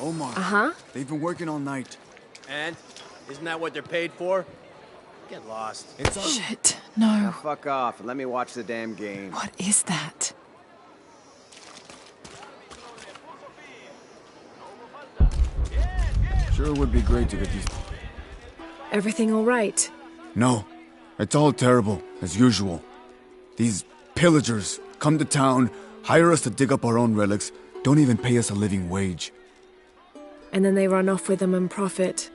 Omar. Uh-huh. They've been working all night. And? Isn't that what they're paid for? Get lost. It's us. Shit, Now no. fuck off and let me watch the damn game. What is that? Sure would be great to get these... Everything all right? No. It's all terrible, as usual. These pillagers come to town, hire us to dig up our own relics, don't even pay us a living wage. And then they run off with them and profit.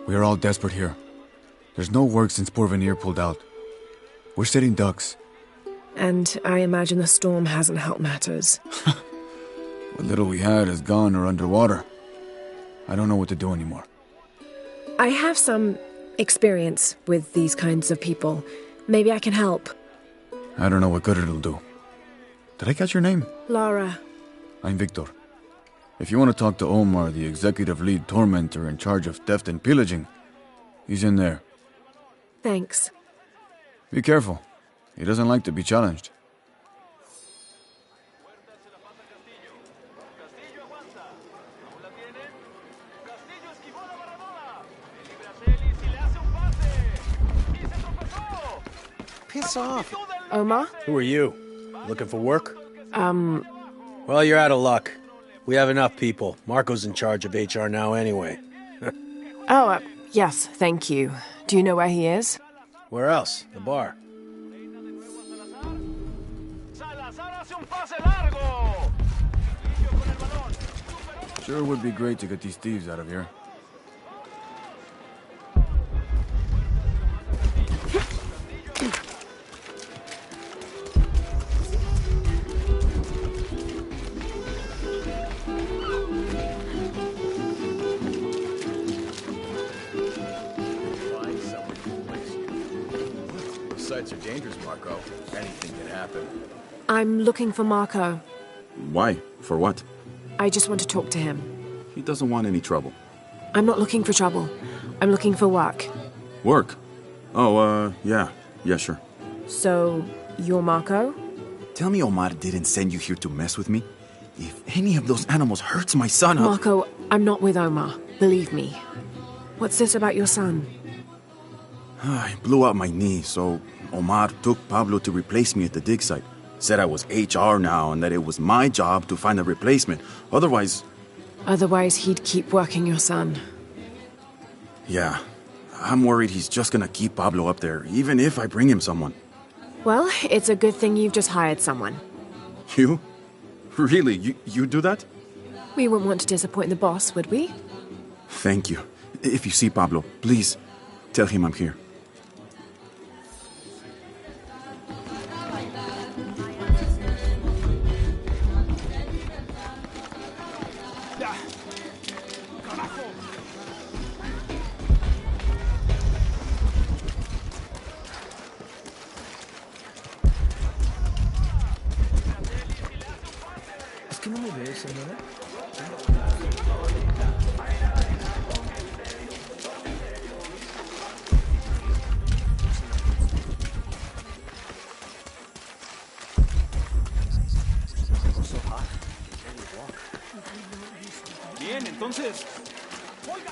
We are all desperate here. There's no work since Porvenir pulled out. We're sitting ducks. And I imagine the storm hasn't helped matters. What little we had is gone or underwater. I don't know what to do anymore. I have some experience with these kinds of people. Maybe I can help. I don't know what good it'll do. Did I catch your name? Lara. I'm Victor. If you want to talk to Omar, the executive lead tormentor in charge of theft and pillaging, he's in there. Thanks. Be careful. He doesn't like to be challenged. Piss off. Omar? Who are you? Looking for work? Well, you're out of luck. We have enough people. Marco's in charge of HR now anyway. Yes, thank you. Do you know where he is? Where else? The bar. Sure would be great to get these thieves out of here. Sites are dangerous, Marco. Anything can happen. I'm looking for Marco. Why? For what? I just want to talk to him. He doesn't want any trouble. I'm not looking for trouble. I'm looking for work. Work? Oh, yeah. Yeah, sure. So, you're Marco? Tell me Omar didn't send you here to mess with me? If any of those animals hurts my son, I'll... Marco, I'm not with Omar. Believe me. What's this about your son? I blew out my knee, so Omar took Pablo to replace me at the dig site. Said I was HR now and that it was my job to find a replacement. Otherwise... Otherwise, he'd keep working your son. Yeah. I'm worried he's just gonna keep Pablo up there, even if I bring him someone. Well, it's a good thing you've just hired someone. You? Really? You do that? We wouldn't want to disappoint the boss, would we? Thank you. If you see Pablo, please tell him I'm here. Bien, entonces... Oiga.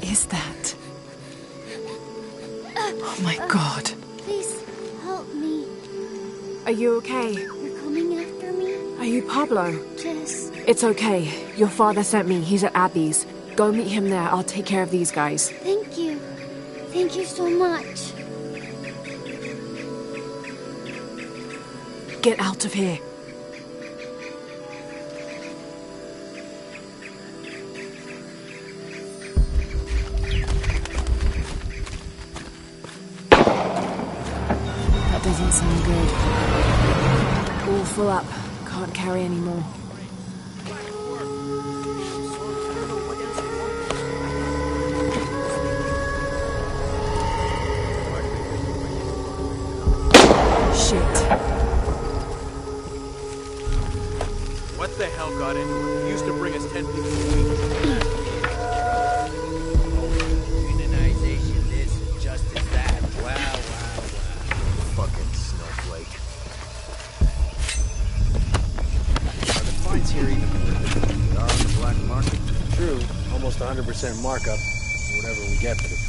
Is that? Oh my God. Please, help me. Are you okay? You're coming after me? Are you Pablo? Jess. It's okay. Your father sent me. He's at Abby's. Go meet him there. I'll take care of these guys. Thank you. Thank you so much. Get out of here. That doesn't sound good. All full up. can't carry anymore. Shit. What the hell got into it? He used to bring us 10 people a week. Unionization this and justice that. Wow. Fucking snowflake. Are the fines here even worth it? They are on the black market. True, almost 100% markup, whatever we get for it.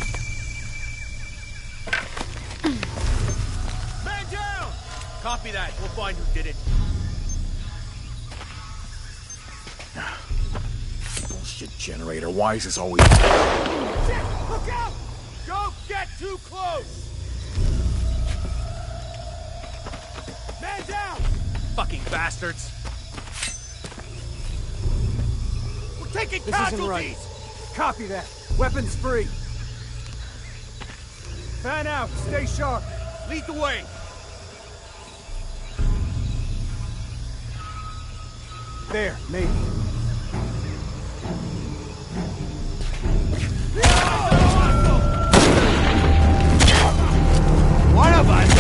Man down! Copy that. We'll find who did it. Bullshit generator. Why is this always... Shit! Look out! Don't get too close! Man down! Fucking bastards! We're taking casualties! Copy that. Weapons free. Fan out. Stay sharp. Lead the way. There, maybe. One of us!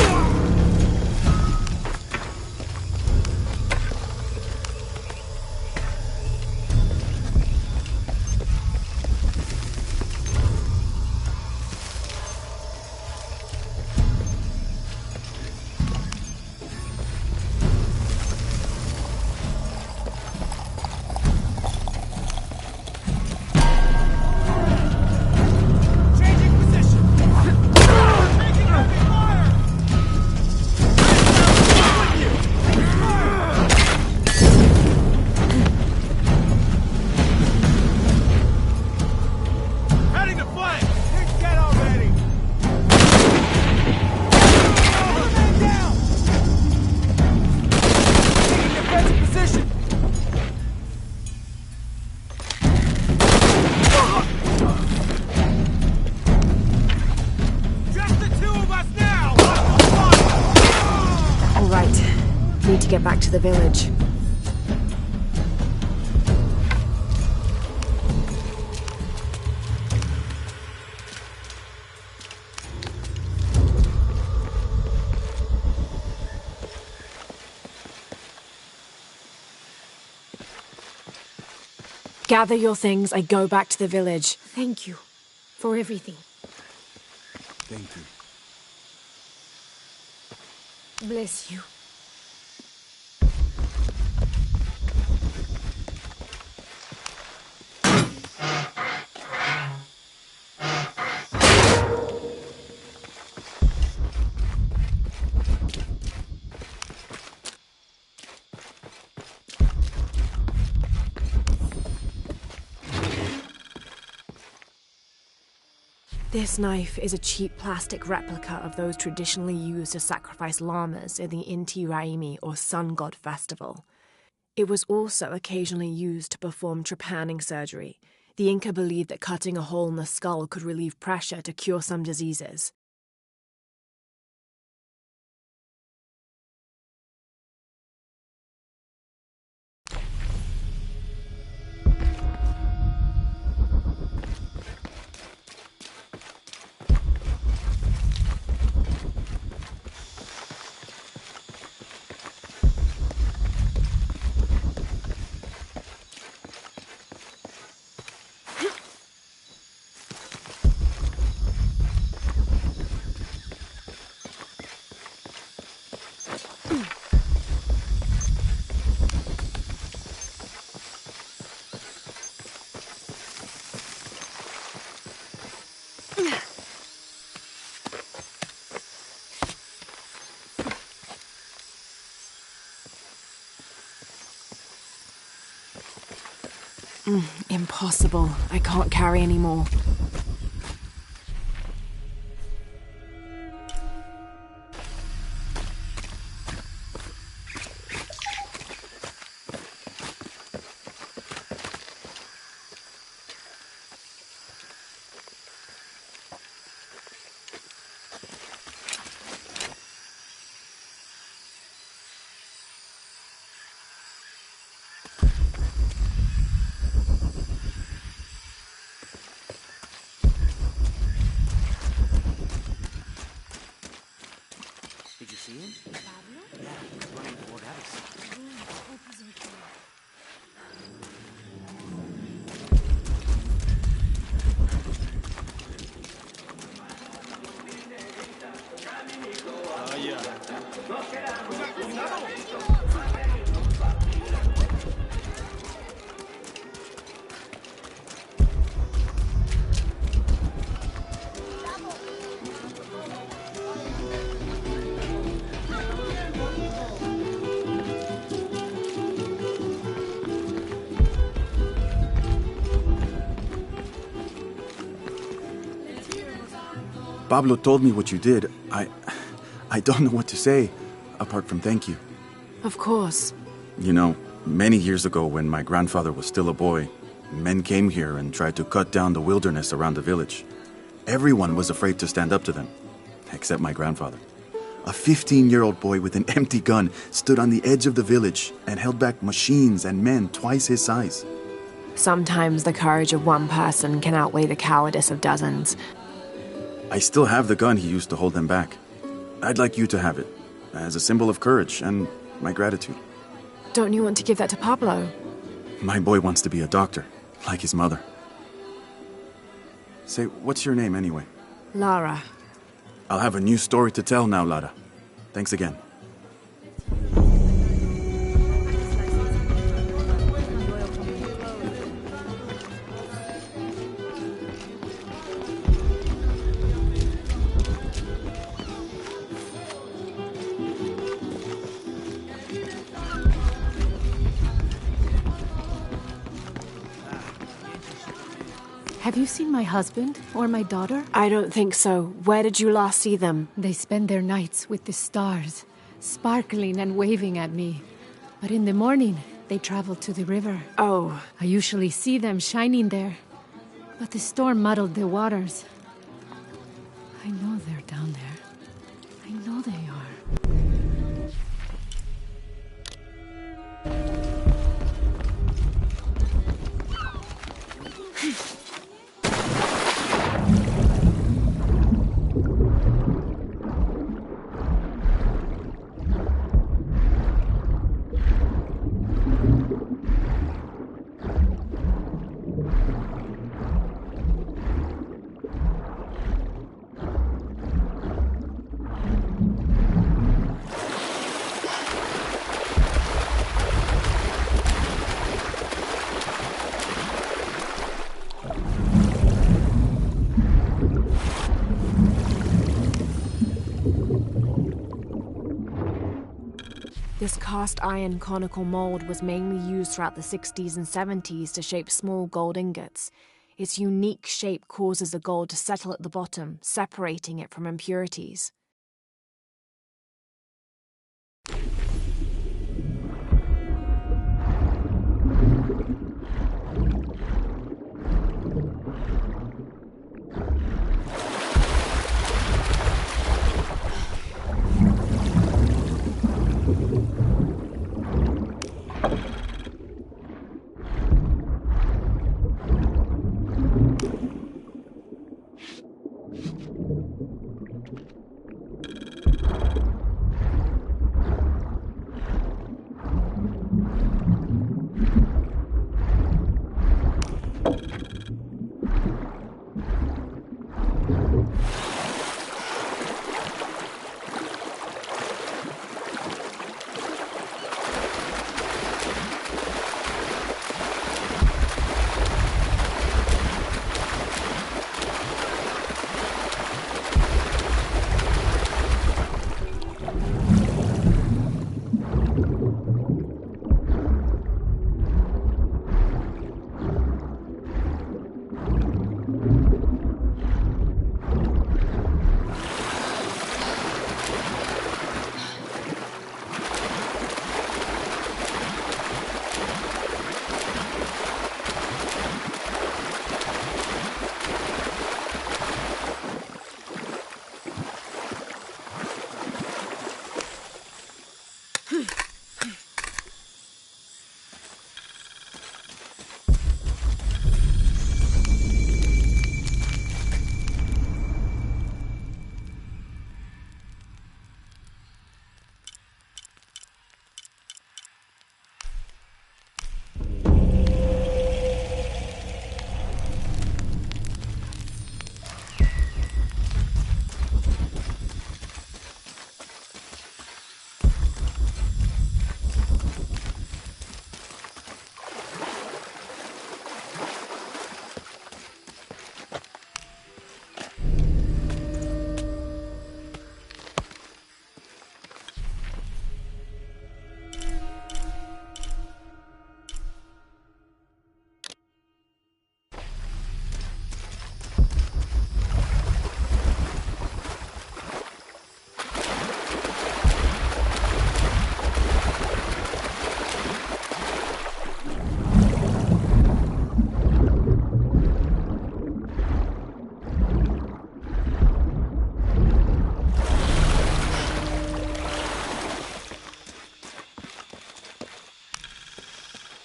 Changing position! Taking heavy fire! Heading to flank! Take that already! Man down! Taking defensive position! Just the two of us now! All right. Need to get back to the village. Gather your things. I go back to the village. Thank you for everything. Thank you. Bless you. This knife is a cheap plastic replica of those traditionally used to sacrifice llamas in the Inti Raymi or Sun God Festival. It was also occasionally used to perform trepanning surgery. The Inca believed that cutting a hole in the skull could relieve pressure to cure some diseases. Impossible. I can't carry anymore. Pablo told me what you did, I don't know what to say, apart from thank you. Of course. You know, many years ago when my grandfather was still a boy, men came here and tried to cut down the wilderness around the village. Everyone was afraid to stand up to them, except my grandfather. A 15-year-old boy with an empty gun stood on the edge of the village and held back machines and men twice his size. Sometimes the courage of one person can outweigh the cowardice of dozens. I still have the gun he used to hold them back. I'd like you to have it, as a symbol of courage and my gratitude. Don't you want to give that to Pablo? My boy wants to be a doctor, like his mother. Say, what's your name anyway? Lara. I'll have a new story to tell now, Lara. Thanks again. Have you seen my husband or my daughter? I don't think so. Where did you last see them? They spend their nights with the stars, sparkling and waving at me. But in the morning, they travel to the river. Oh. I usually see them shining there. But the storm muddled the waters. I know they're down there. I know they are. This cast iron conical mold was mainly used throughout the 60s and 70s to shape small gold ingots. Its unique shape causes the gold to settle at the bottom, separating it from impurities.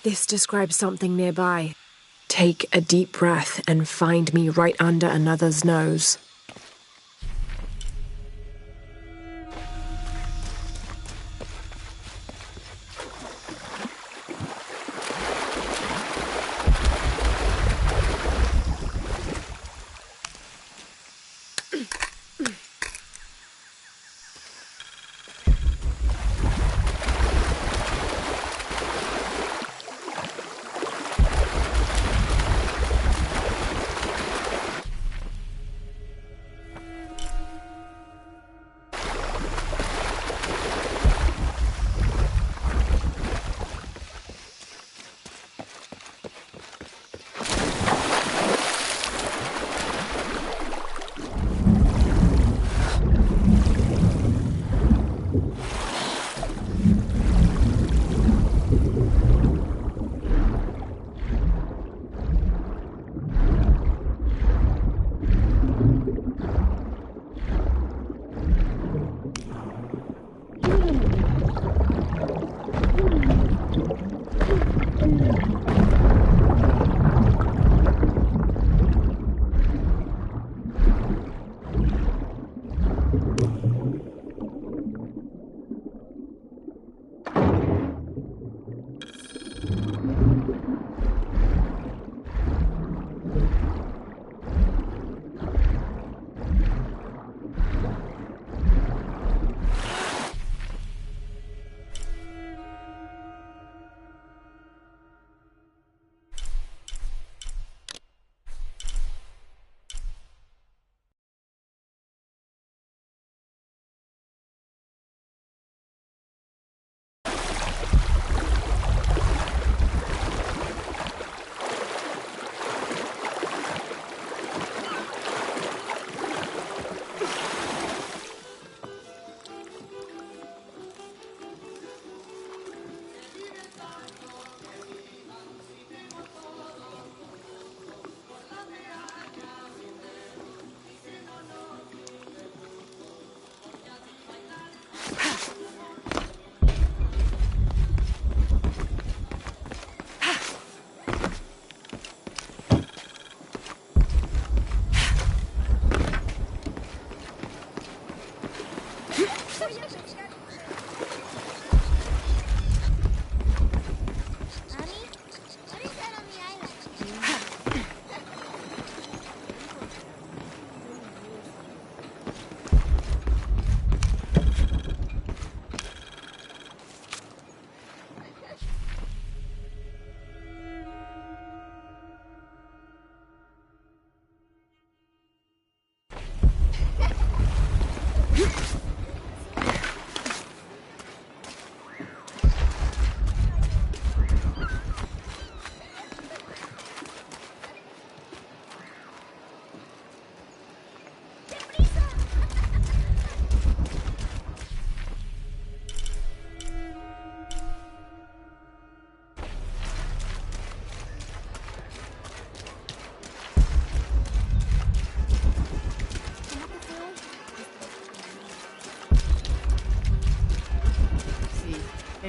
This describes something nearby. Take a deep breath and find me right under another's nose.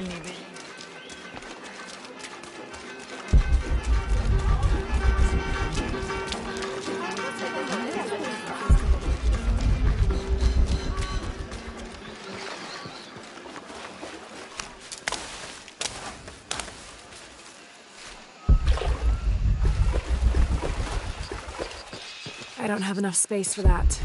el nivel. I don't have enough space for that.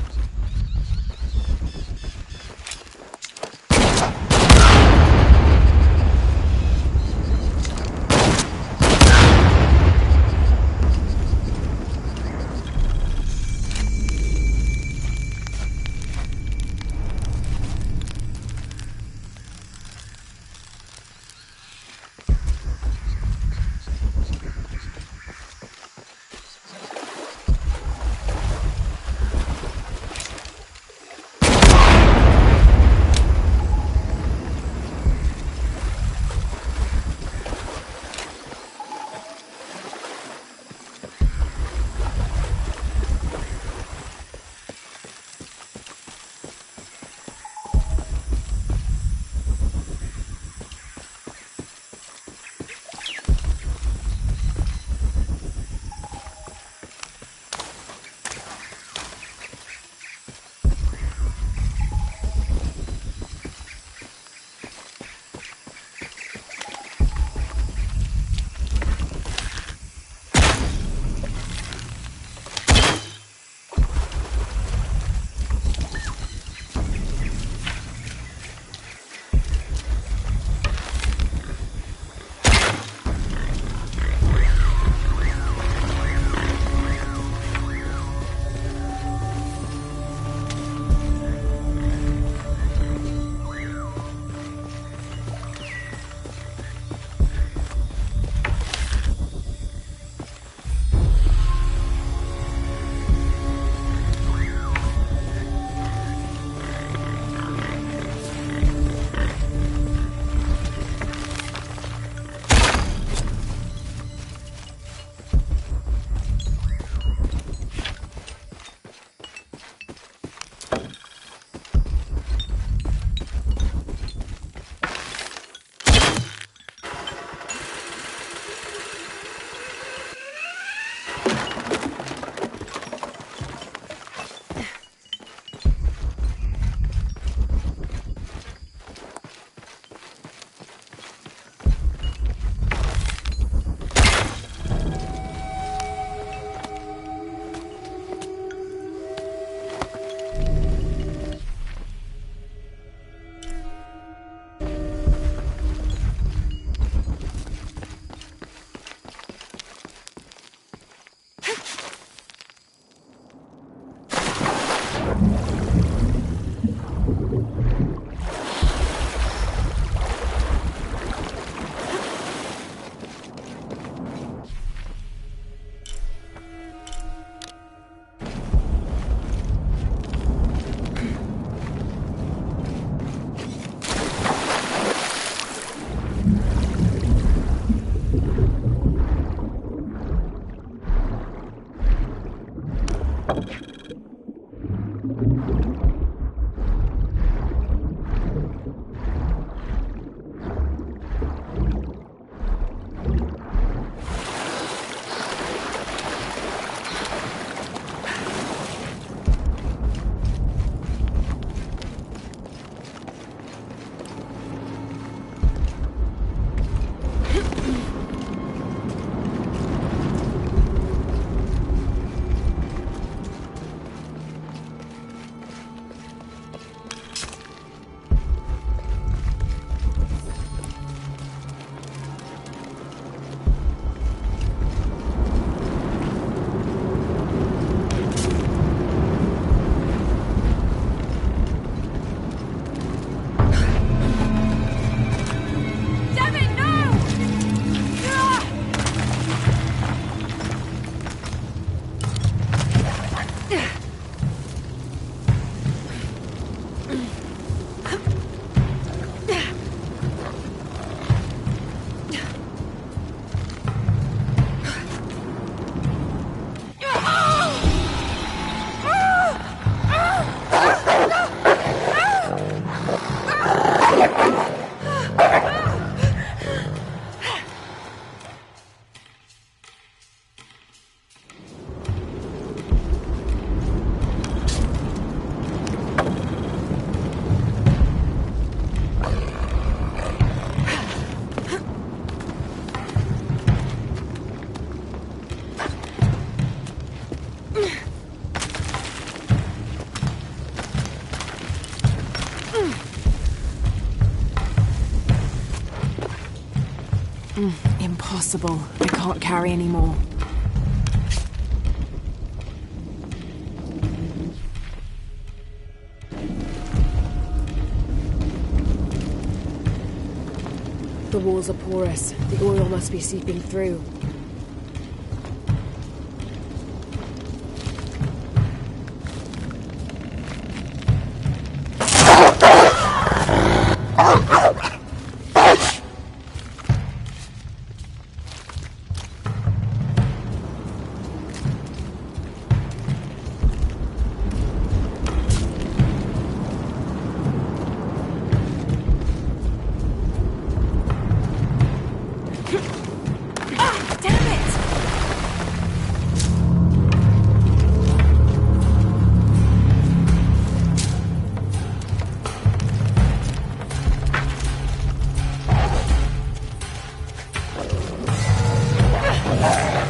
Impossible. I can't carry any more. The walls are porous. The oil must be seeping through.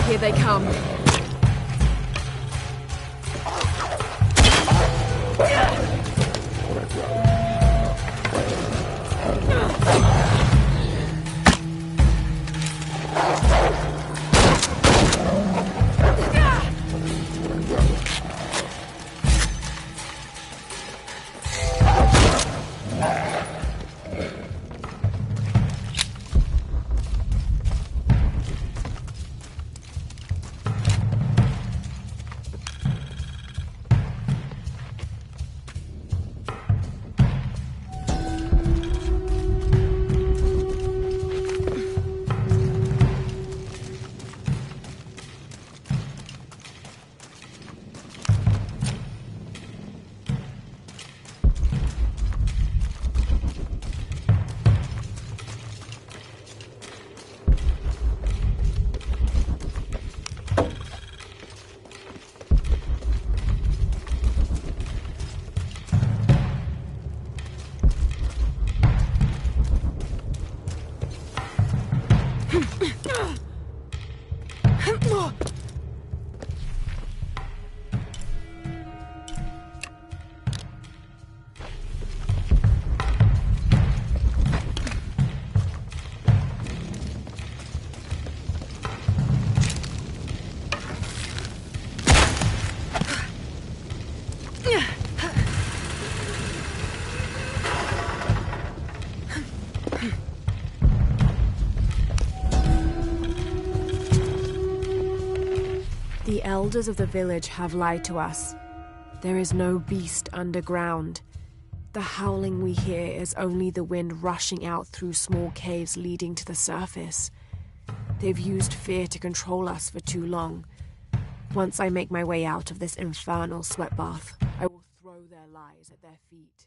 Here they come. The elders of the village have lied to us. There is no beast underground. The howling we hear is only the wind rushing out through small caves leading to the surface. They've used fear to control us for too long. Once I make my way out of this infernal sweat bath, I will throw their lies at their feet.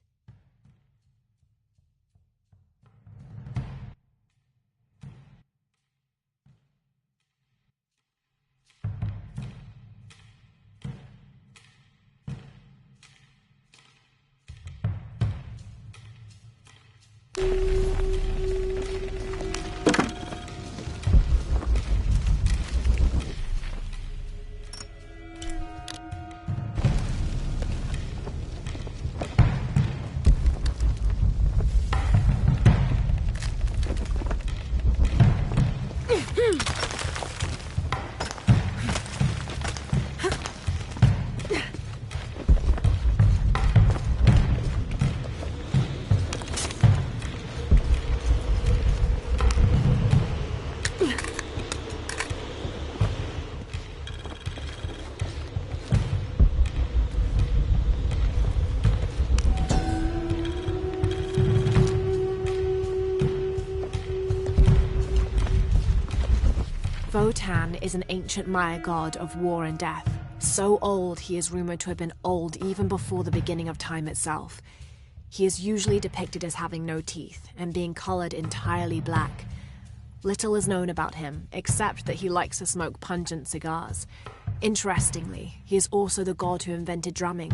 Votan is an ancient Maya god of war and death. So old he is rumored to have been old even before the beginning of time itself. He is usually depicted as having no teeth and being colored entirely black. Little is known about him, except that he likes to smoke pungent cigars. Interestingly, he is also the god who invented drumming.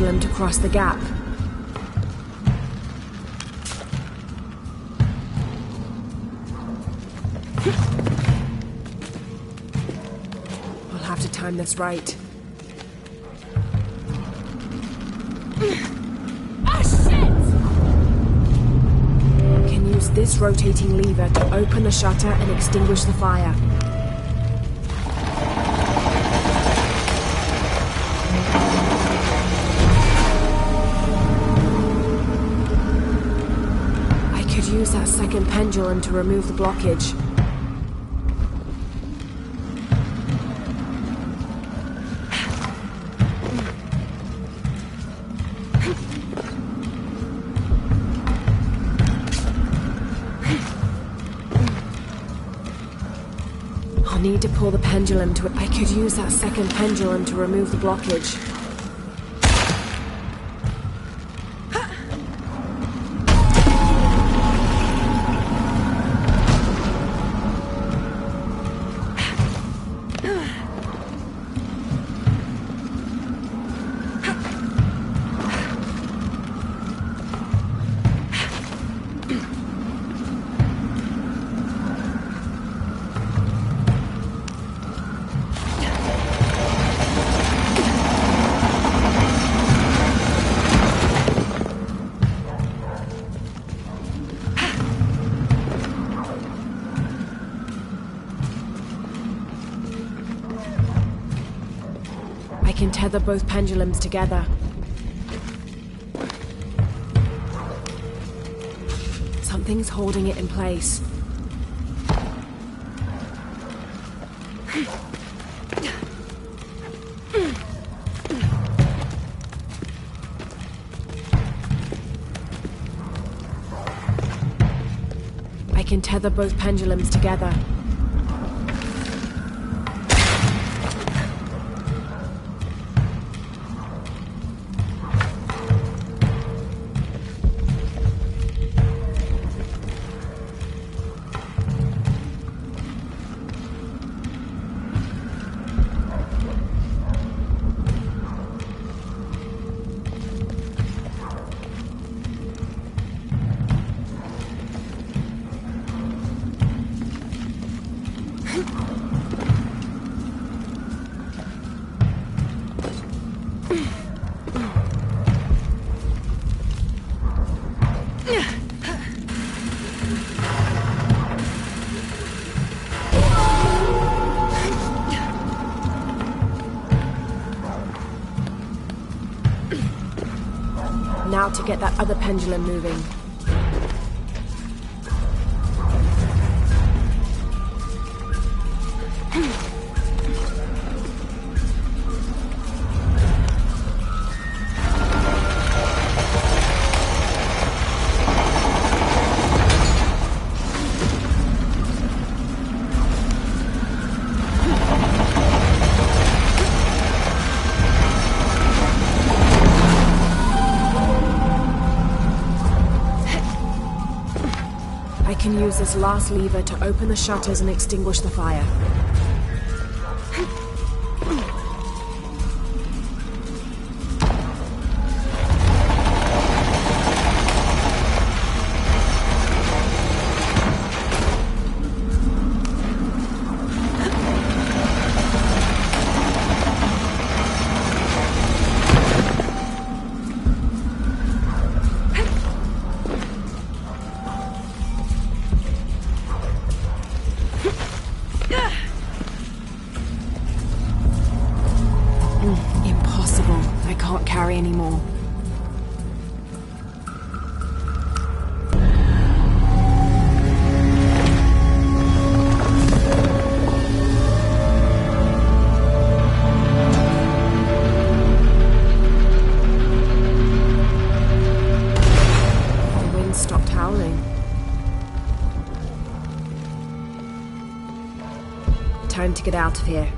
pendulum to cross the gap. I'll have to time this right. Can use this rotating lever to open the shutter and extinguish the fire. I could use that second pendulum to remove the blockage. I'll need to pull the pendulum to it. I could use that second pendulum to remove the blockage. I can tether both pendulums together. Something's holding it in place. I can tether both pendulums together. Now to get that other pendulum moving. I can use this last lever to open the shutters and extinguish the fire. Impossible. I can't carry anymore. The wind stopped howling. Time to get out of here.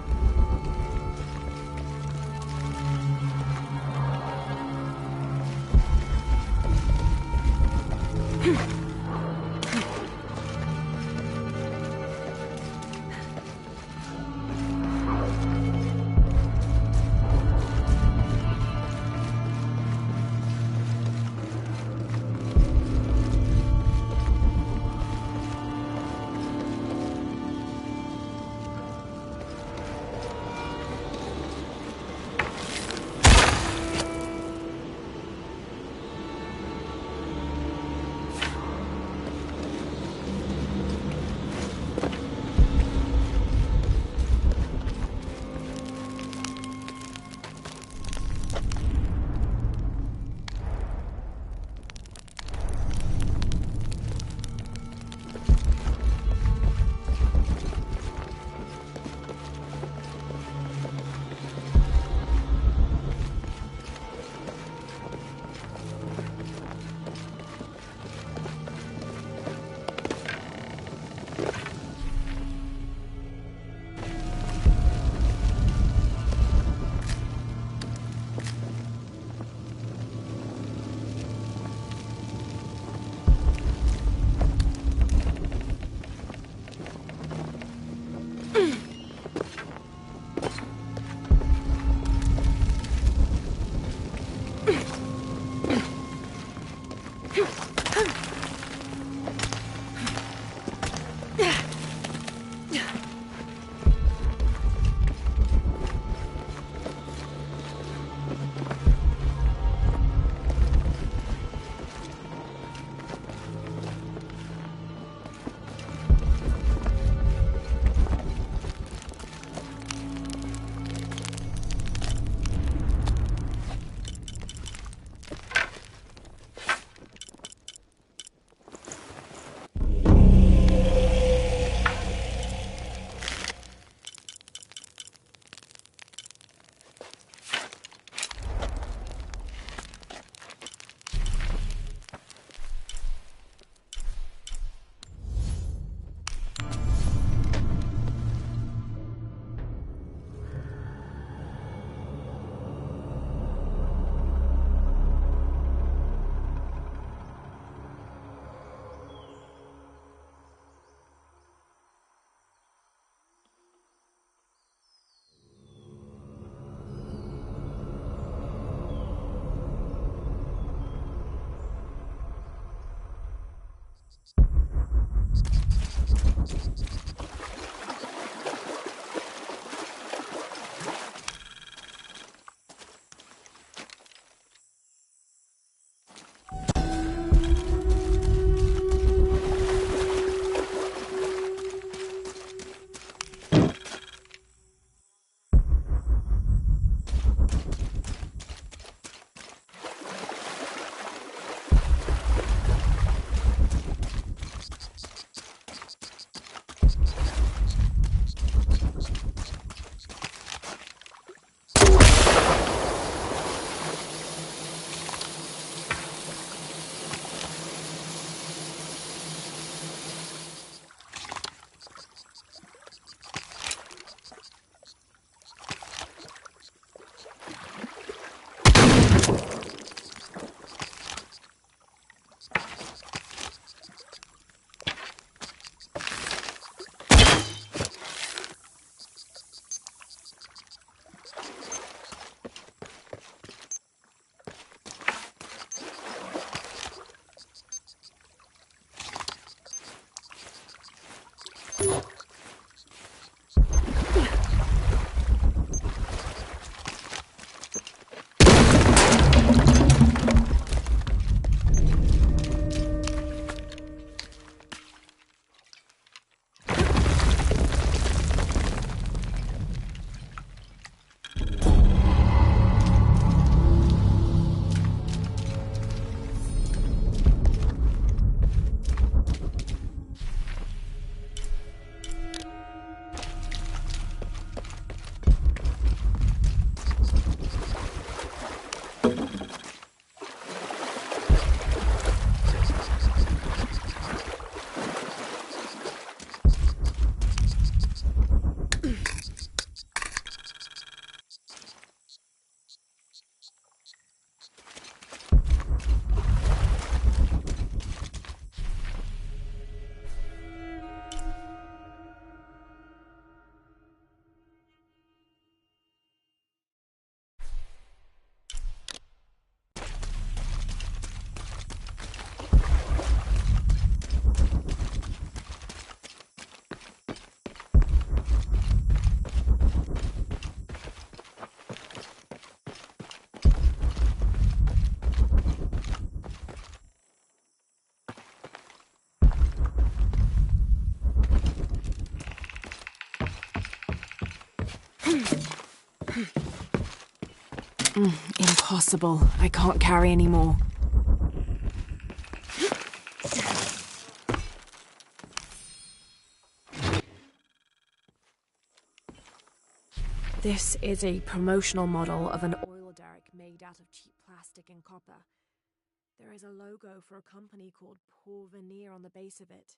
Impossible. I can't carry anymore. This is a promotional model of an oil derrick made out of cheap plastic and copper. There is a logo for a company called Porvenir on the base of it.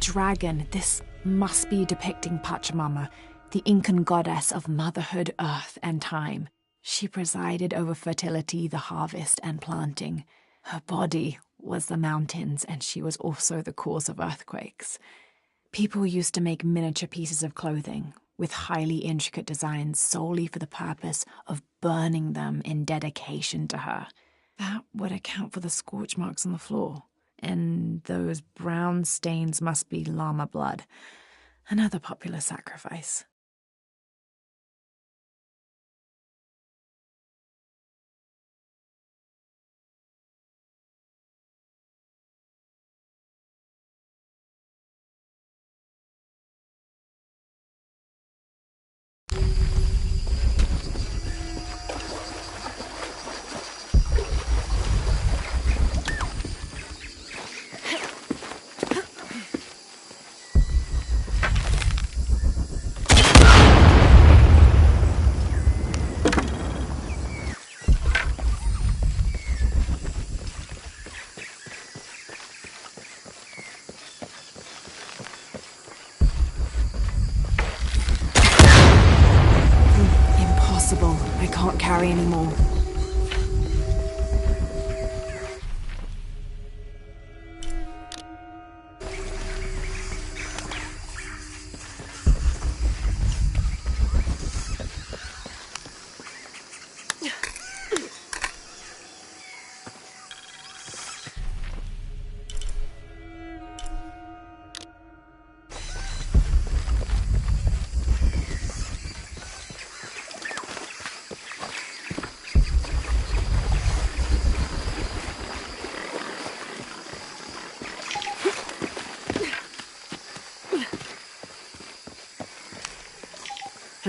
dragon. This must be depicting Pachamama, the Incan goddess of motherhood, earth, and time. She presided over fertility, the harvest, and planting. Her body was the mountains, and she was also the cause of earthquakes. People used to make miniature pieces of clothing with highly intricate designs solely for the purpose of burning them in dedication to her. That would account for the scorch marks on the floor. And those brown stains must be llama blood, another popular sacrifice. I can't carry anymore.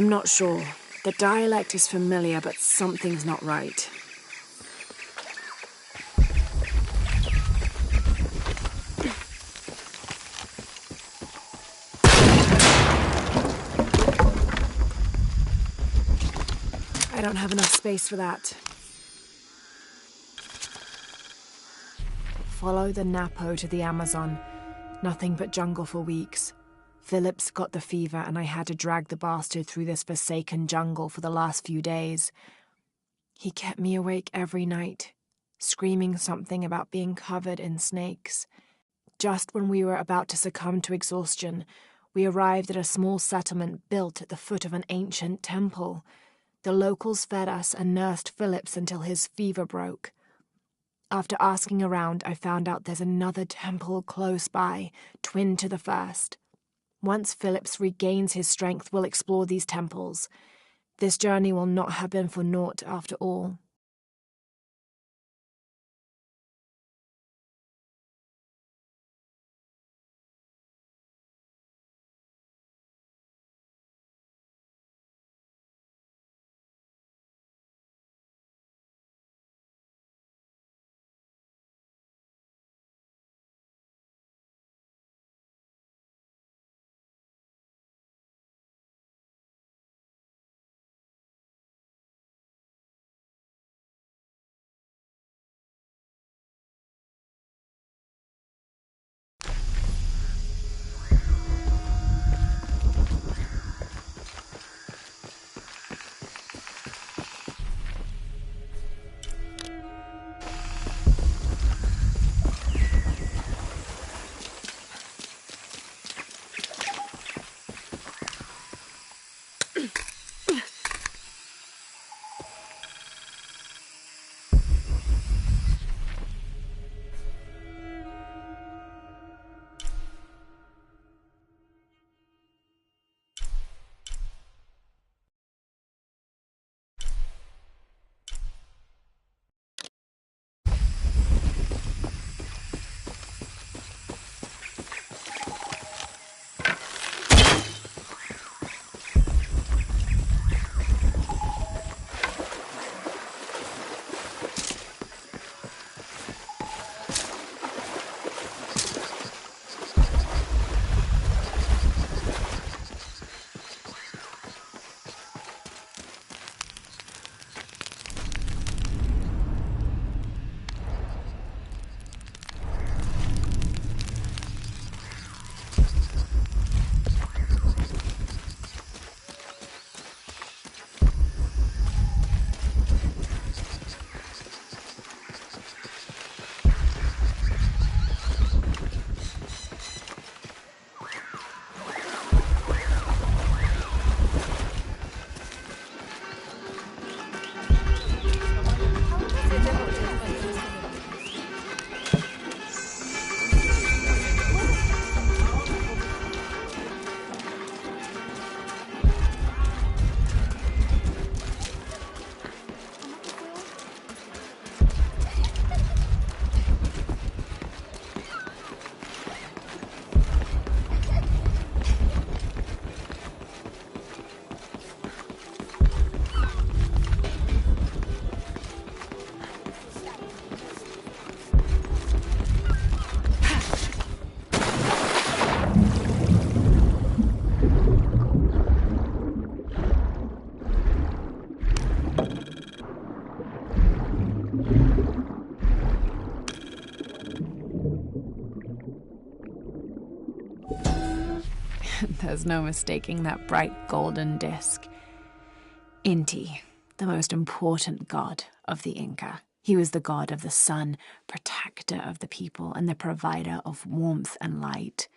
I'm not sure. The dialect is familiar, but something's not right. I don't have enough space for that. Follow the Napo to the Amazon. Nothing but jungle for weeks. Phillips got the fever and I had to drag the bastard through this forsaken jungle for the last few days. He kept me awake every night, screaming something about being covered in snakes. Just when we were about to succumb to exhaustion, we arrived at a small settlement built at the foot of an ancient temple. The locals fed us and nursed Phillips until his fever broke. After asking around, I found out there's another temple close by, twin to the first. Once Phillips regains his strength, we'll explore these temples. This journey will not have been for naught after all. There's no mistaking that bright golden disc. Inti, the most important god of the Inca. He was the god of the sun, protector of the people, and the provider of warmth and light.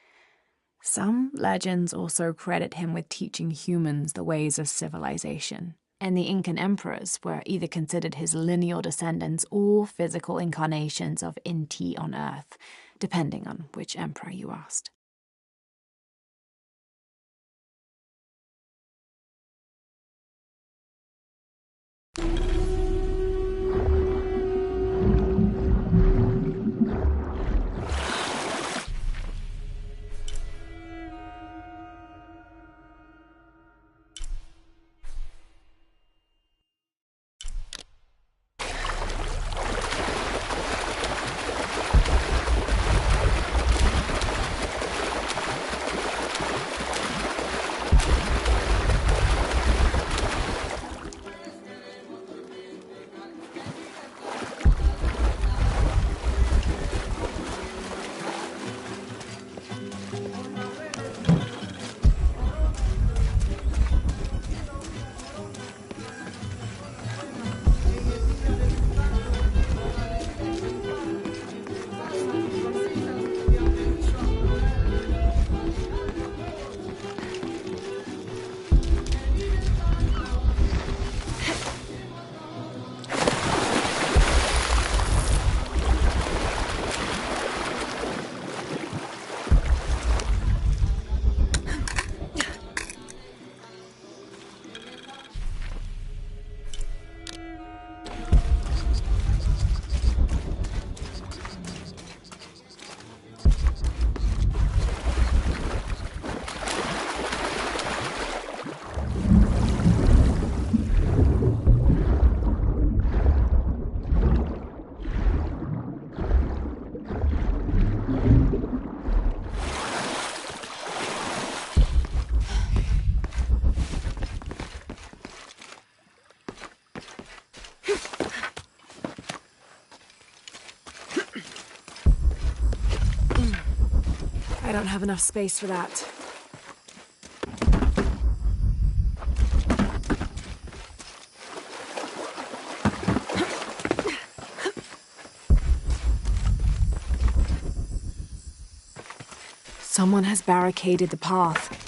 Some legends also credit him with teaching humans the ways of civilization, and the Incan emperors were either considered his lineal descendants or physical incarnations of Inti on Earth, depending on which emperor you asked. I don't have enough space for that. Someone has barricaded the path.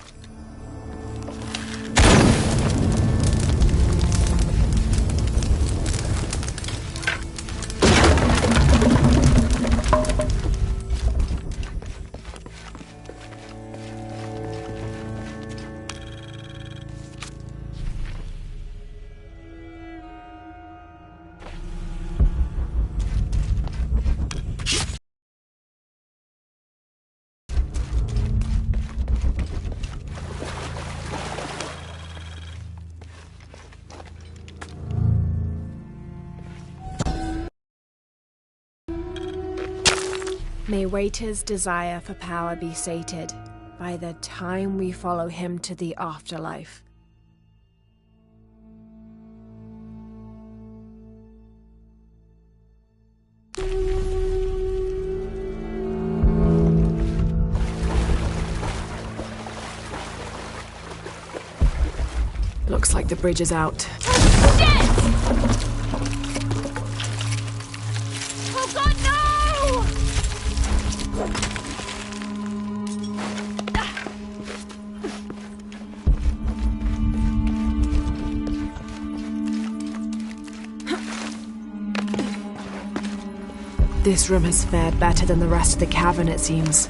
May Waiter's desire for power be sated by the time we follow him to the afterlife. Looks like the bridge is out. Oh God, no! This room has fared better than the rest of the cavern, it seems.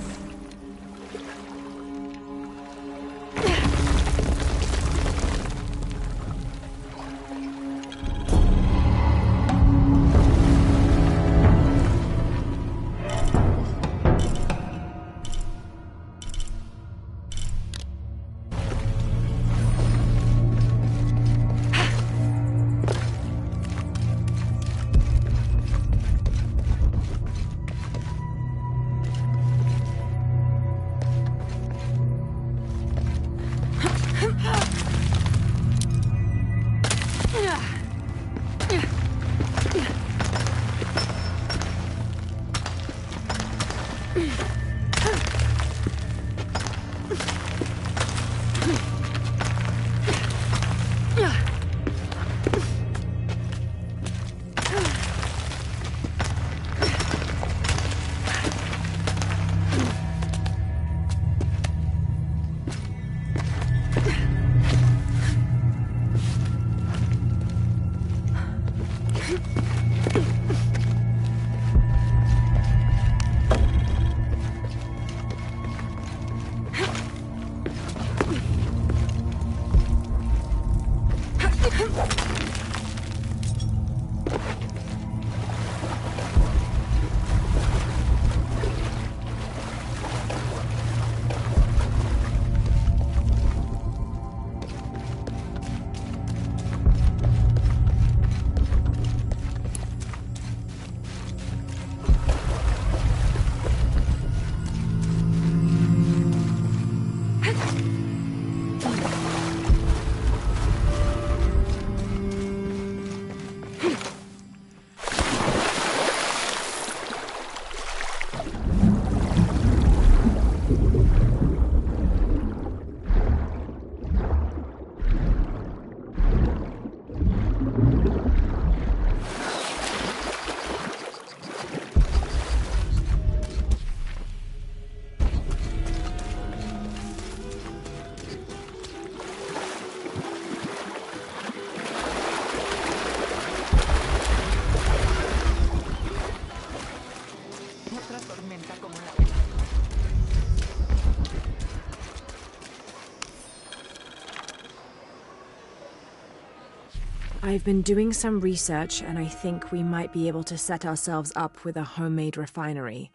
I've been doing some research, and I think we might be able to set ourselves up with a homemade refinery.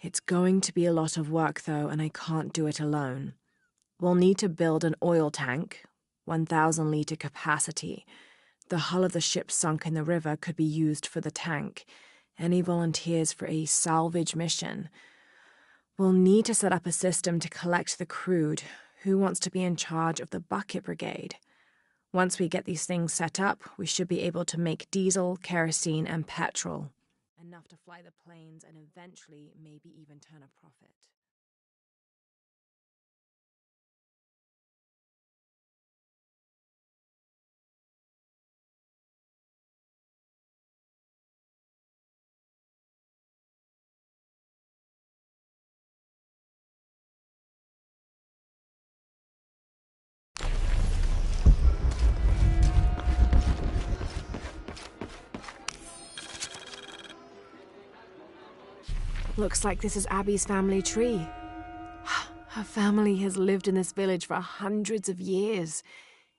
It's going to be a lot of work, though, and I can't do it alone. We'll need to build an oil tank, 1,000-litre capacity. The hull of the ship sunk in the river could be used for the tank. Any volunteers for a salvage mission? We'll need to set up a system to collect the crude. Who wants to be in charge of the bucket brigade? Once we get these things set up, we should be able to make diesel, kerosene, and petrol. Enough to fly the planes and eventually maybe even turn a profit. Looks like this is Abby's family tree. Her family has lived in this village for hundreds of years,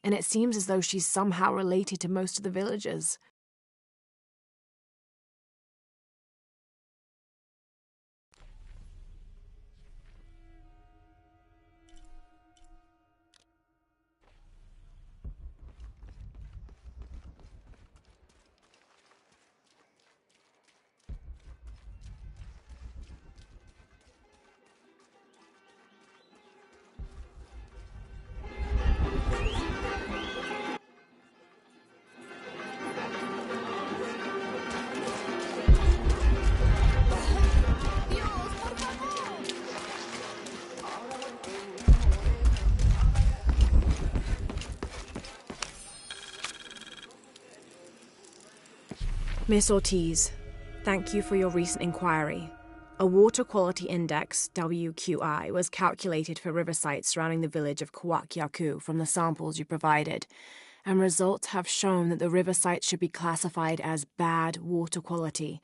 and it seems as though she's somehow related to most of the villagers. Miss Ortiz, thank you for your recent inquiry. A Water Quality Index, WQI, was calculated for river sites surrounding the village of Kuwak from the samples you provided, and results have shown that the river sites should be classified as bad water quality.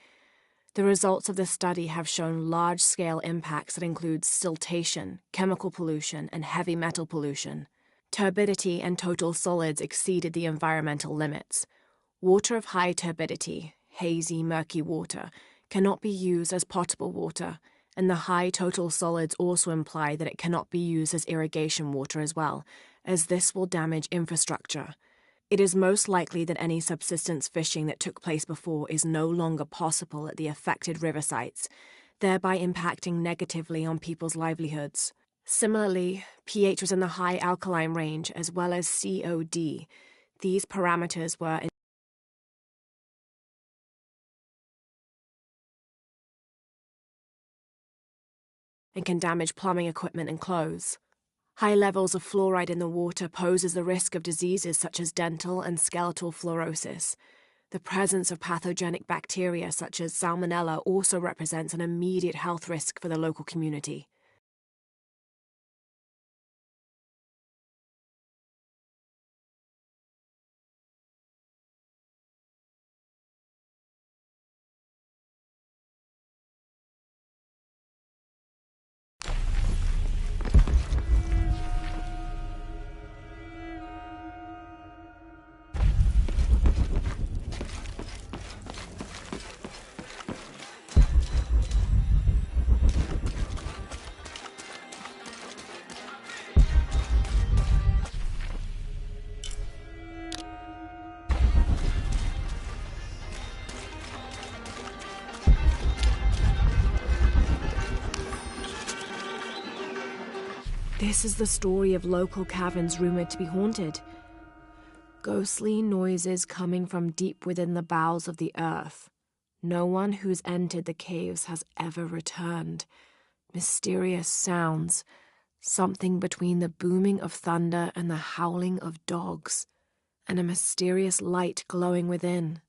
The results of this study have shown large-scale impacts that include siltation, chemical pollution, and heavy metal pollution. Turbidity and total solids exceeded the environmental limits. Water of high turbidity, hazy, murky water, cannot be used as potable water, and the high total solids also imply that it cannot be used as irrigation water as well, as this will damage infrastructure. It is most likely that any subsistence fishing that took place before is no longer possible at the affected river sites, thereby impacting negatively on people's livelihoods. Similarly, pH was in the high alkaline range as well as COD. These parameters were and can damage plumbing equipment and clothes. High levels of fluoride in the water poses the risk of diseases such as dental and skeletal fluorosis. The presence of pathogenic bacteria such as Salmonella also represents an immediate health risk for the local community. This is the story of local caverns rumored to be haunted. Ghostly noises coming from deep within the bowels of the earth. No one who's entered the caves has ever returned. Mysterious sounds, something between the booming of thunder and the howling of dogs, and a mysterious light glowing within.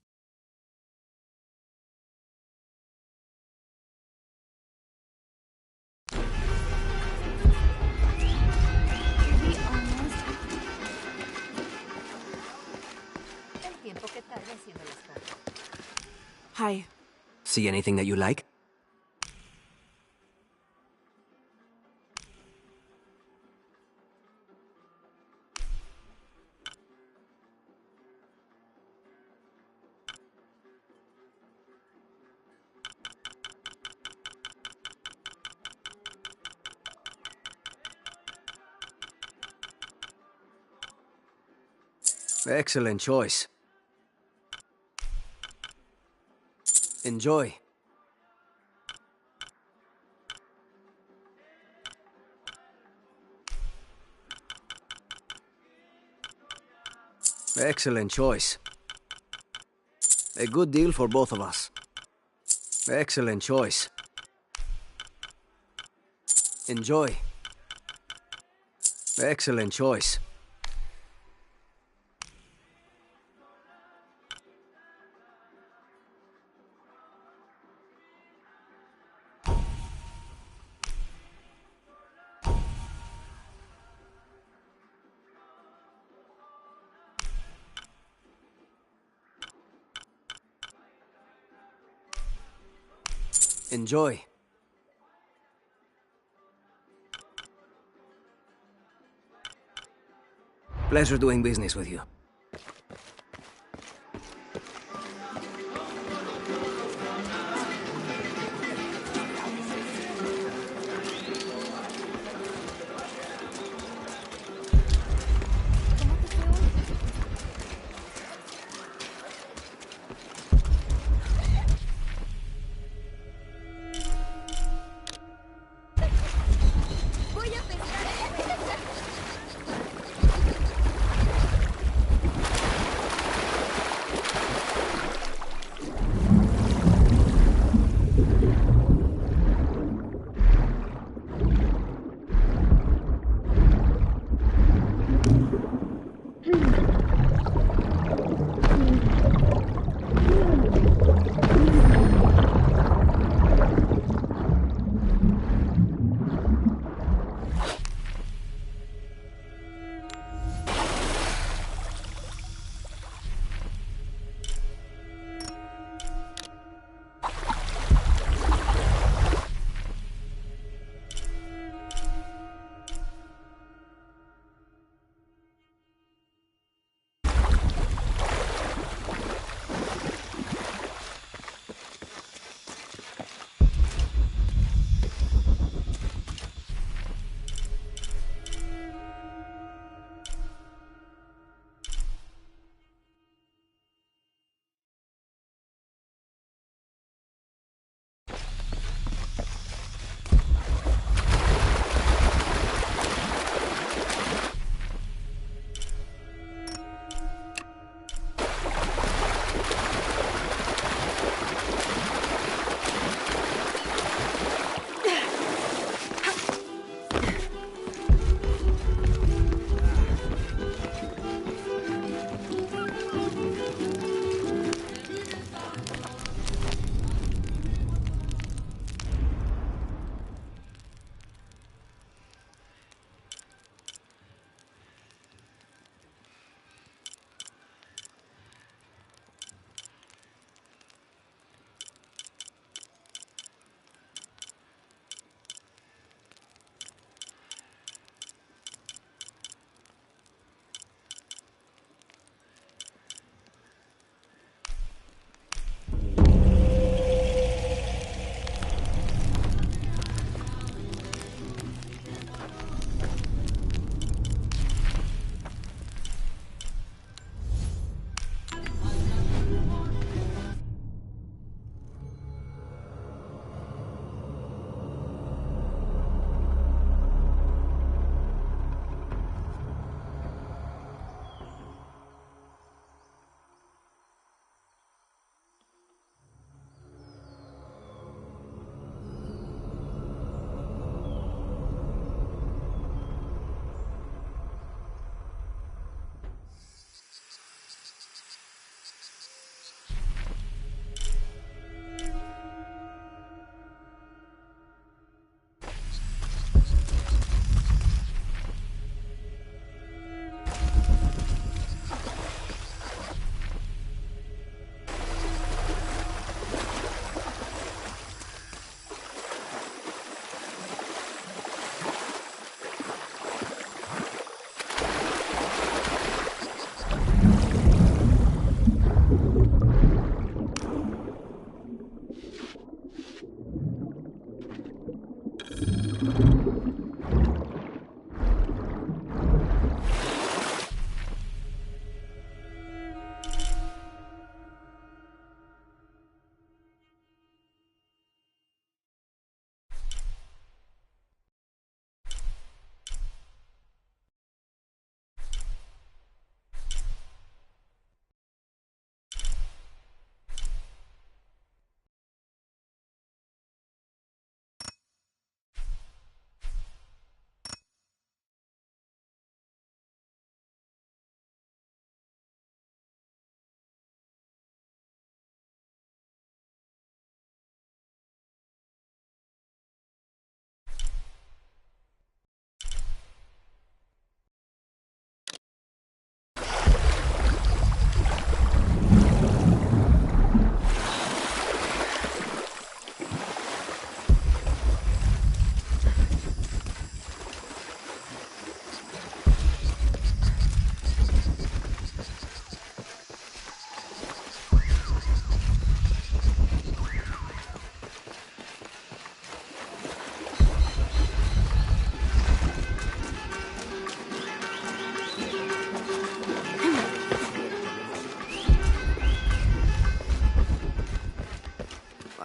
Hi. See anything that you like? Excellent choice. Enjoy. Excellent choice. A good deal for both of us. Excellent choice. Enjoy. Excellent choice. Enjoy. Pleasure doing business with you.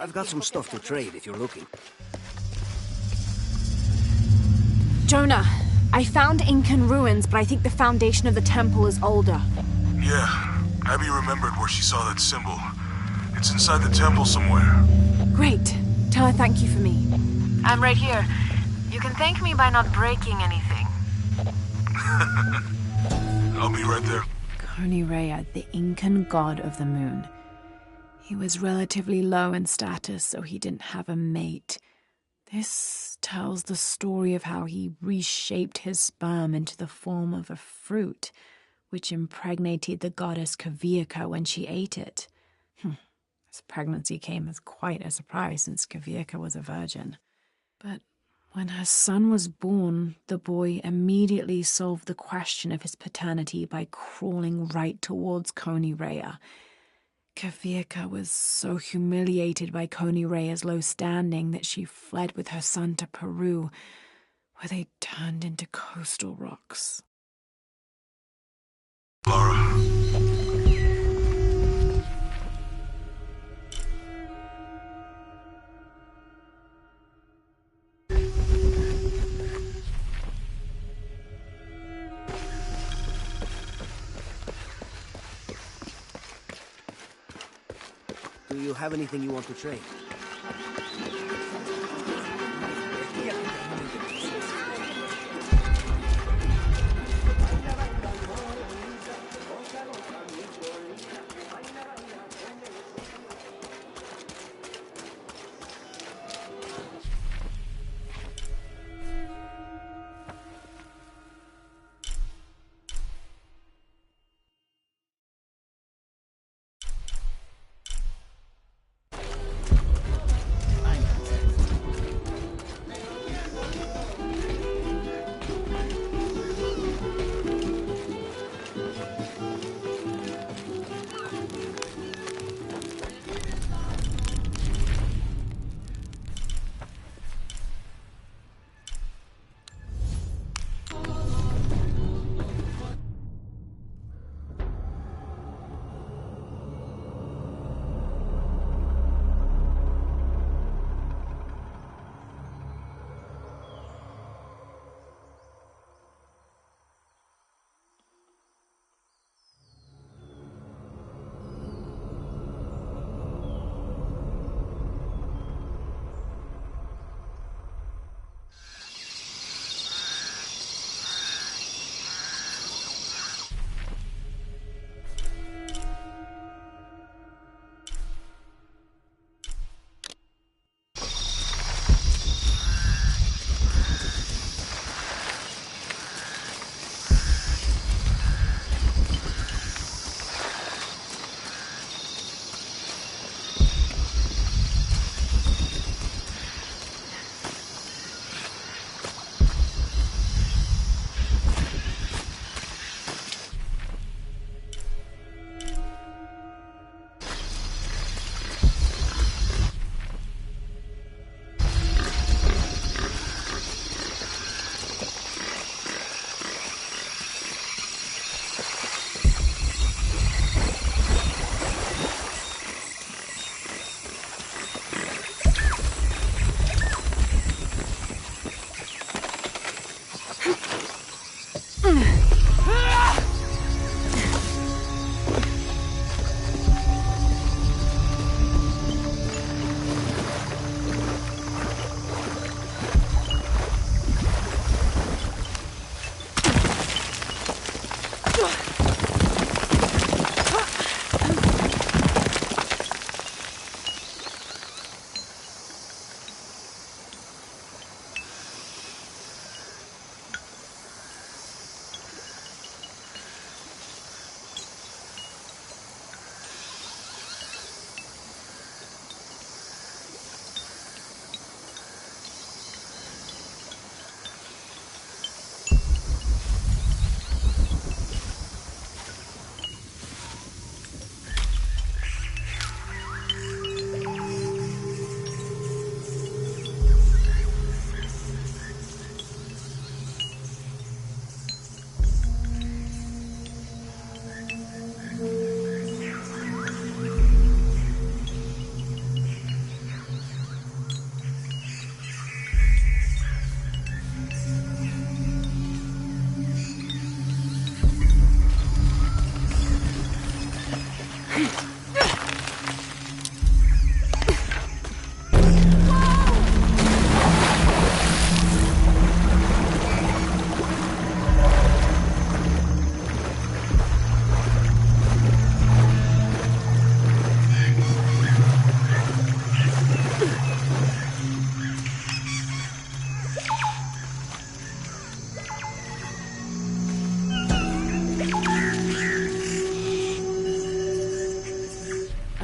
I've got some stuff to trade if you're looking. Jonah, I found Incan ruins, but I think the foundation of the temple is older. Yeah, Abby remembered where she saw that symbol. It's inside the temple somewhere. Great. Tell her thank you for me. I'm right here. You can thank me by not breaking anything. I'll be right there. Konirea, the Incan god of the moon. He was relatively low in status, so he didn't have a mate. This tells the story of how he reshaped his sperm into the form of a fruit, which impregnated the goddess Kavirka when she ate it. His pregnancy came as quite a surprise since Kavirka was a virgin. But when her son was born, the boy immediately solved the question of his paternity by crawling right towards Konirea. Kavirka was so humiliated by Konirea's low standing that she fled with her son to Peru, where they turned into coastal rocks. Lara. Do you have anything you want to trade?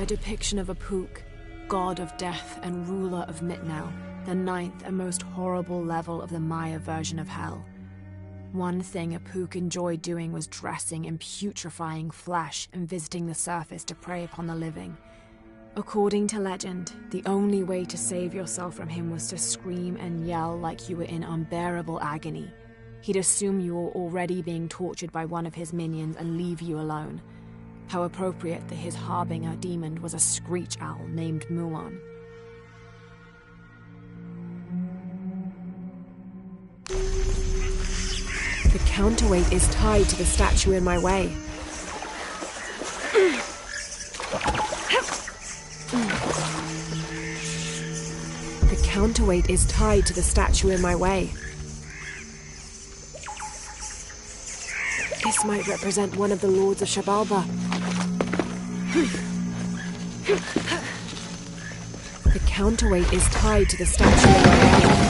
A depiction of Apuk, god of death and ruler of Mitnel, the ninth and most horrible level of the Maya version of hell. One thing Apuk enjoyed doing was dressing in putrefying flesh and visiting the surface to prey upon the living. According to legend, the only way to save yourself from him was to scream and yell like you were in unbearable agony. He'd assume you were already being tortured by one of his minions and leave you alone. How appropriate that his harbinger demon was a screech owl named Muon. The counterweight is tied to the statue in my way. The counterweight is tied to the statue in my way. This might represent one of the lords of Xibalba. The counterweight is tied to the statue in my way.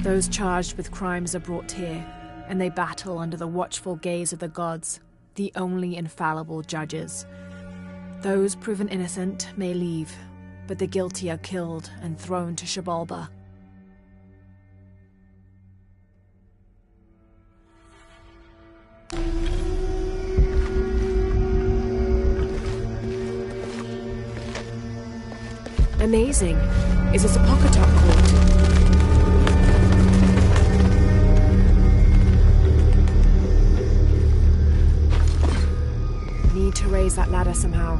Those charged with crimes are brought here, and they battle under the watchful gaze of the gods, the only infallible judges. Those proven innocent may leave, but the guilty are killed and thrown to Xibalba. Amazing. Is this a Pocketup court? Need to raise that ladder somehow.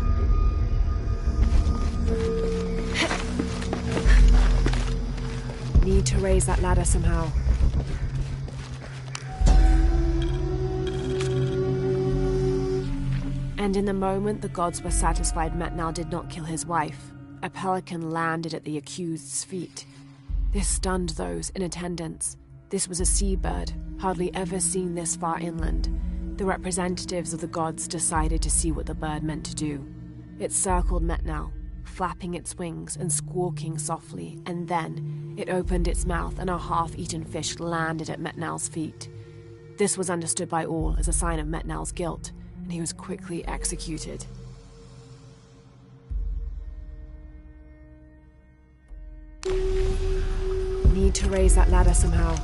Need to raise that ladder somehow. And in the moment the gods were satisfied Metnal did not kill his wife, a pelican landed at the accused's feet. This stunned those in attendance. This was a seabird, hardly ever seen this far inland. The representatives of the gods decided to see what the bird meant to do. It circled Metnal, flapping its wings and squawking softly, and then it opened its mouth and a half-eaten fish landed at Metnal's feet. This was understood by all as a sign of Metnal's guilt, and he was quickly executed. Need to raise that ladder somehow.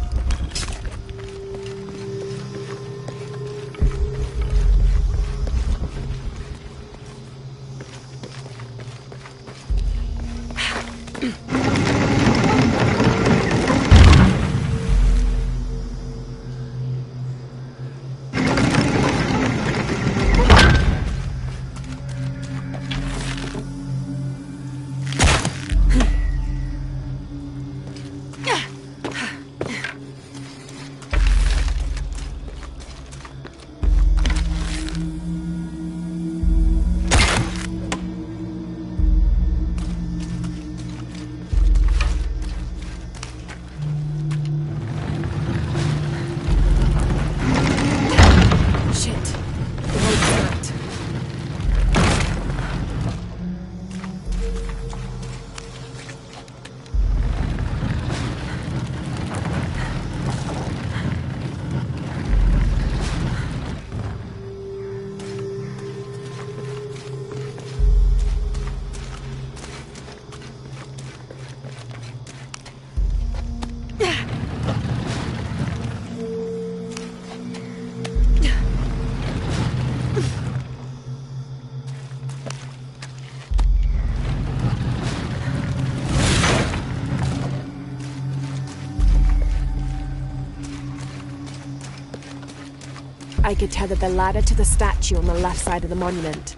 I could tether the ladder to the statue on the left side of the monument.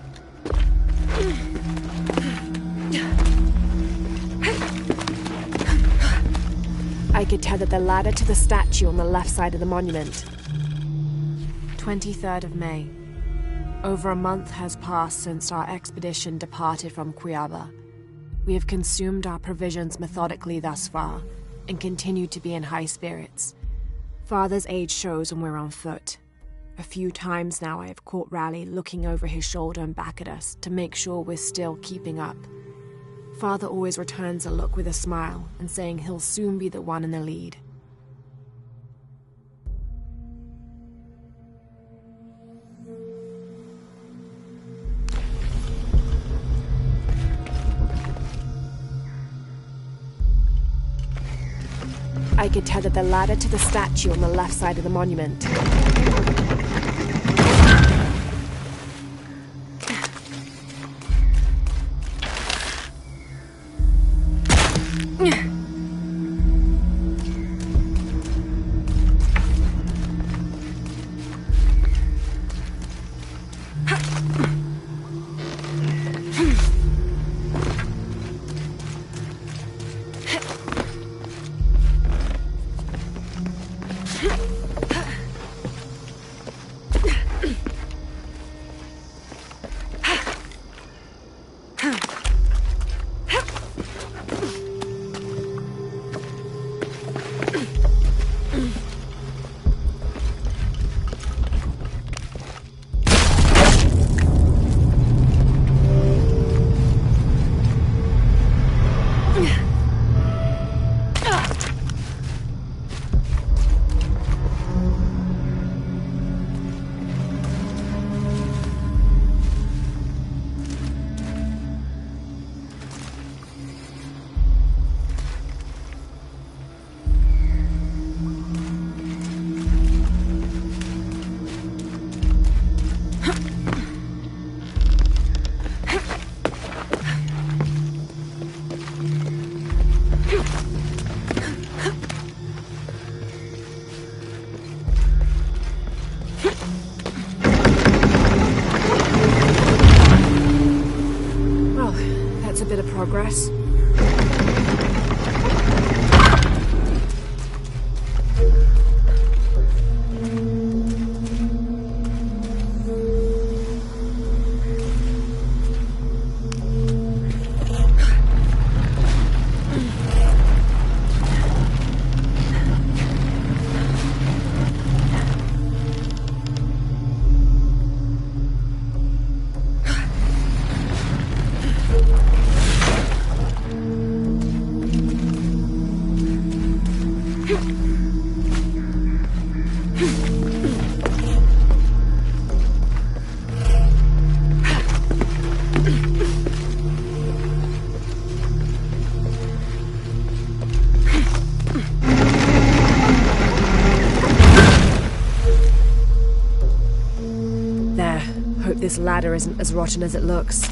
I could tether the ladder to the statue on the left side of the monument. 23rd of May. Over a month has passed since our expedition departed from Cuiaba. We have consumed our provisions methodically thus far, and continue to be in high spirits. Father's age shows when we're on foot. A few times now I have caught Raleigh looking over his shoulder and back at us to make sure we're still keeping up. Father always returns a look with a smile and saying he'll soon be the one in the lead. I could tether the ladder to the statue on the left side of the monument. Progress. This ladder isn't as rotten as it looks.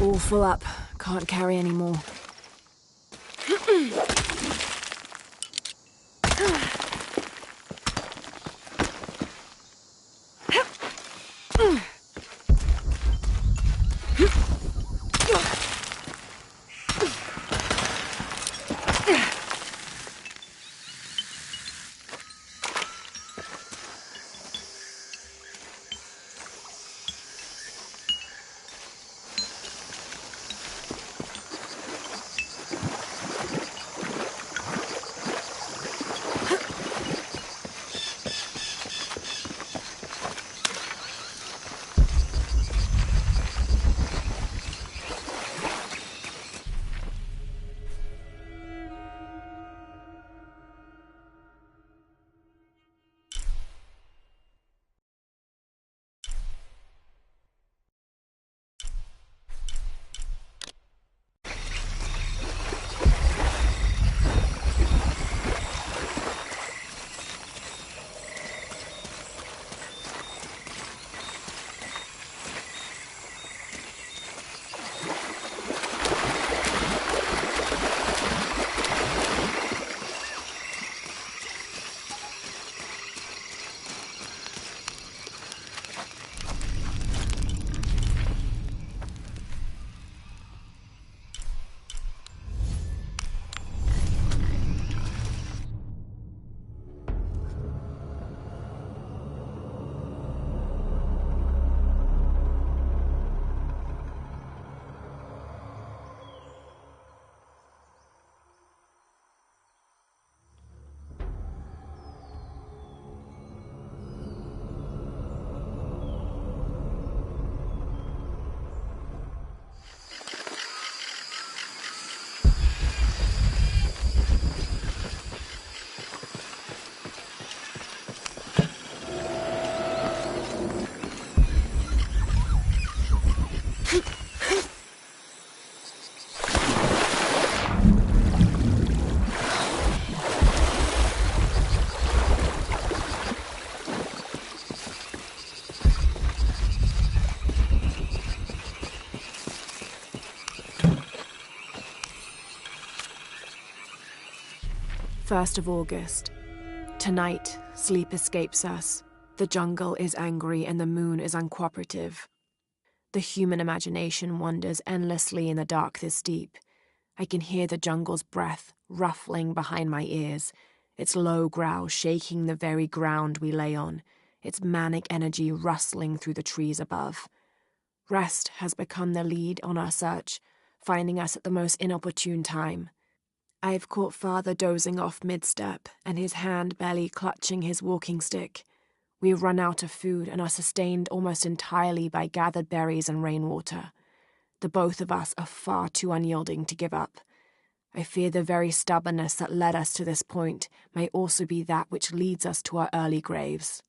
All full up. Can't carry any more. First of August. Tonight, sleep escapes us. The jungle is angry and the moon is uncooperative. The human imagination wanders endlessly in the dark this deep. I can hear the jungle's breath ruffling behind my ears, its low growl shaking the very ground we lay on, its manic energy rustling through the trees above. Rest has become the lead on our search, finding us at the most inopportune time. I've caught Father dozing off mid-step and his hand barely clutching his walking stick. We run out of food and are sustained almost entirely by gathered berries and rainwater. The both of us are far too unyielding to give up. I fear the very stubbornness that led us to this point may also be that which leads us to our early graves.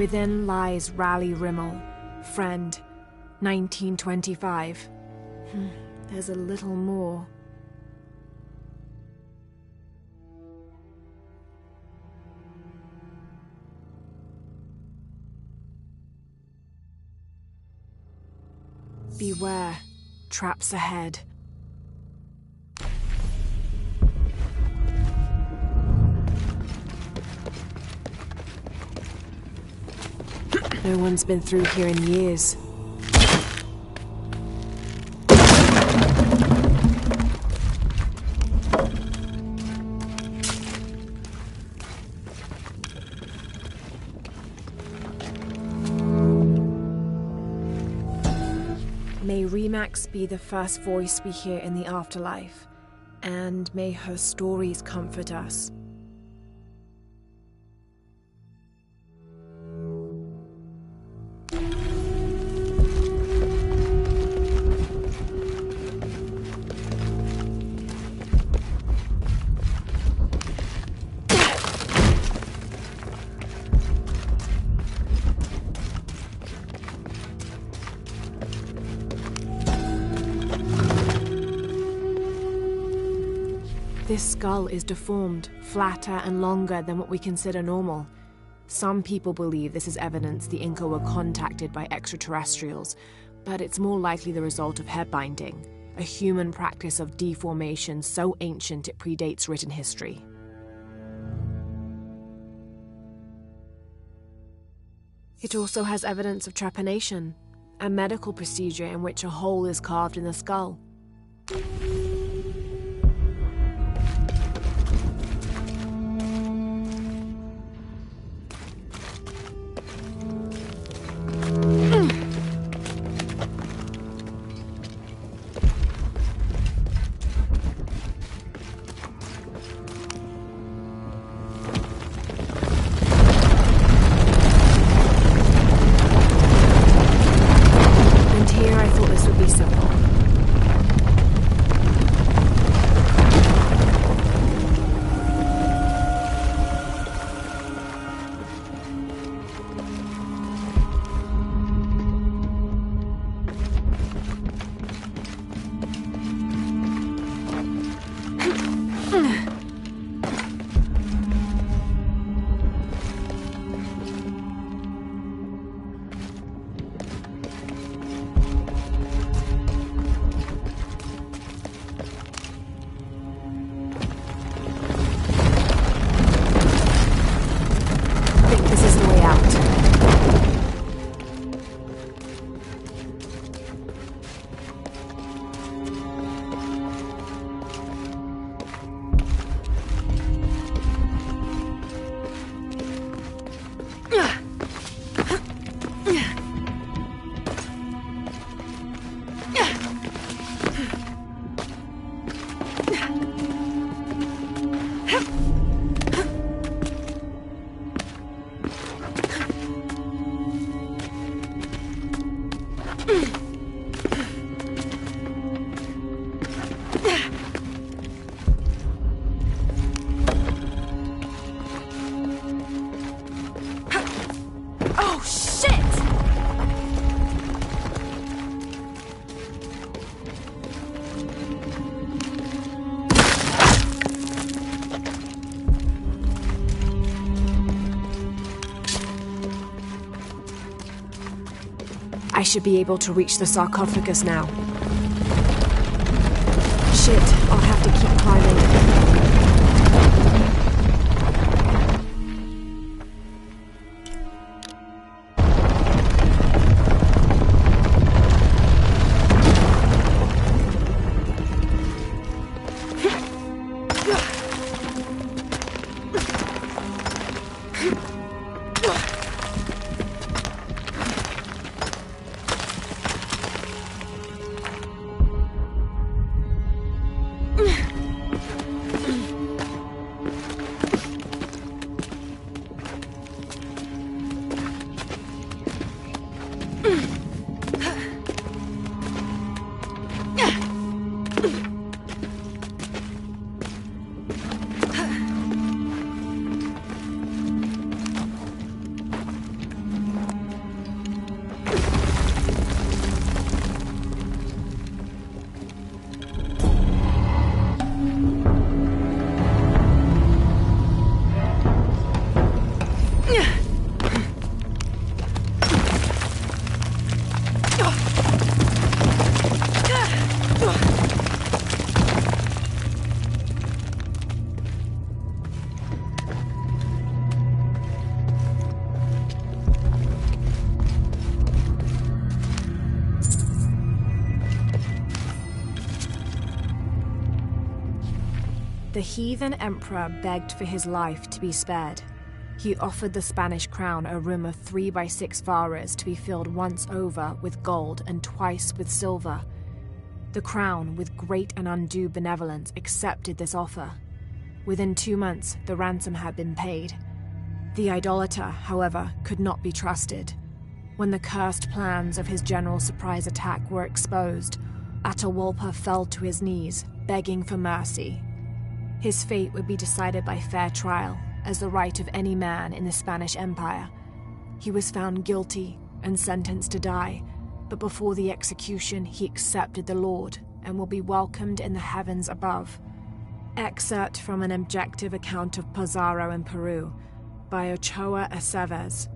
Within lies Raleigh Rimmel, friend, 1925. There's a little more. Beware, traps ahead. No one's been through here in years. May Remax be the first voice we hear in the afterlife, and may her stories comfort us. This skull is deformed, flatter and longer than what we consider normal. Some people believe this is evidence the Inca were contacted by extraterrestrials, but it's more likely the result of head binding, a human practice of deformation so ancient it predates written history. It also has evidence of trepanation, a medical procedure in which a hole is carved in the skull. I should be able to reach the sarcophagus now. Shit, I'll have to keep climbing. The heathen emperor begged for his life to be spared. He offered the Spanish crown a room of 3 by 6 varas to be filled once over with gold and twice with silver. The crown, with great and undue benevolence, accepted this offer. Within 2 months, the ransom had been paid. The idolater, however, could not be trusted. When the cursed plans of his general surprise attack were exposed, Atahualpa fell to his knees, begging for mercy. His fate would be decided by fair trial, as the right of any man in the Spanish Empire. He was found guilty and sentenced to die, but before the execution he accepted the Lord and will be welcomed in the heavens above. Excerpt from an objective account of Pizarro in Peru by Ochoa Aceves.